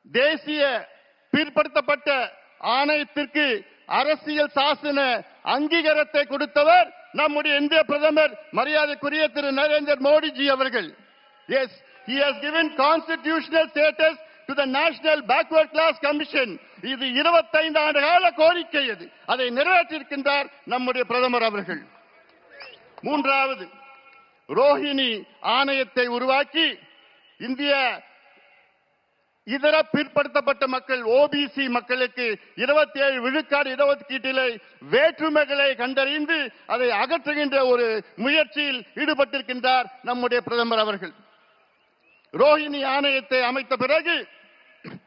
தேசிய பிற்படுத்தப்பட்ட ஆணையத்திற்கு அரசியல் சாசன அங்கீகாரத்தை கொடுத்தவர் நம்முடைய இந்திய பிரதமர் மரியாதைக்குரிய திரு நரேந்திர மோடிஜி அவர்கள். Yes, he has given constitutional status to the National Backward Class Commission. இது 25 ஆண்டு கால கோரிக்கை. அதை நிறைவேற்றியிருக்கின்றார் நம்முடைய பிரதமர் அவர்கள். மூன்றாவது, ரோஹிணி ஆணையத்தை உருவாக்கி இந்திய இதர பிற்படுத்தப்பட்ட மக்கள் ஓபிசி மக்களுக்கு 27 விழுக்காடு இடஒதுக்கீட்டிலே வேற்றுமைகளை கண்டறிந்து அதை அகற்றுகின்ற ஒரு முயற்சியில் ஈடுபட்டிருக்கின்றார் நம்முடைய பிரதமர் அவர்கள். ரோஹிணி ஆணையத்தை அமைத்த பிறகு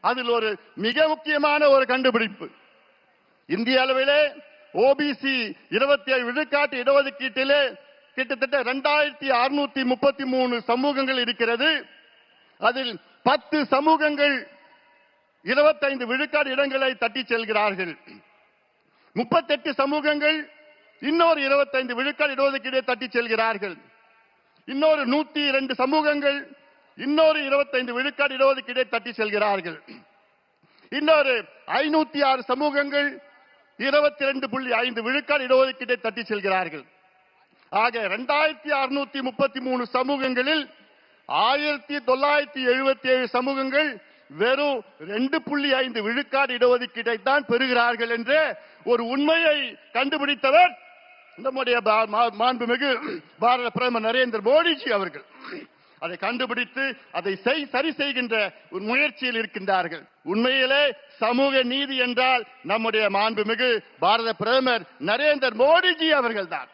அதில் ஒரு மிக முக்கியமான ஒரு கண்டுபிடிப்பு, இந்திய அளவிலே ஓபிசி 27 விழுக்காட்டு இடஒதுக்கீட்டிலே கிட்டத்தட்ட 2633 சமூகங்கள் இருக்கிறது. அதில் 10 சமூகங்கள் 25 விழுக்காடு இடங்களை தட்டி செல்கிறார்கள். 38 சமூகங்கள் இன்னொரு 25 விழுக்காடு இடஒதுக்கீடை தட்டி செல்கிறார்கள். இன்னொரு 102 சமூகங்கள் இன்னொரு 25 விழுக்காடு இடஒதுக்கீடை தட்டி செல்கிறார்கள். இன்னொரு 506 சமூகங்கள் 22.5 விழுக்காடு இடஒதுக்கீட்டை தட்டி செல்கிறார்கள். ஆக 2633 சமூகங்களில் 1977 சமூகங்கள் வெறும் 2.5 விழுக்காடு இடஒதுக்கீட்டை தான் பெறுகிறார்கள் என்ற ஒரு உண்மையை கண்டுபிடித்தவர் நம்முடைய மாண்புமிகு பாரத பிரதமர் நரேந்திர மோடிஜி அவர்கள். அதை கண்டுபிடித்து அதை சரி செய்கின்ற ஒரு முயற்சியில் இருக்கின்றார்கள். உண்மையிலே சமூக நீதி என்றால் நம்முடைய மாண்புமிகு பாரத பிரதமர் நரேந்திர மோடிஜி அவர்கள் தான்.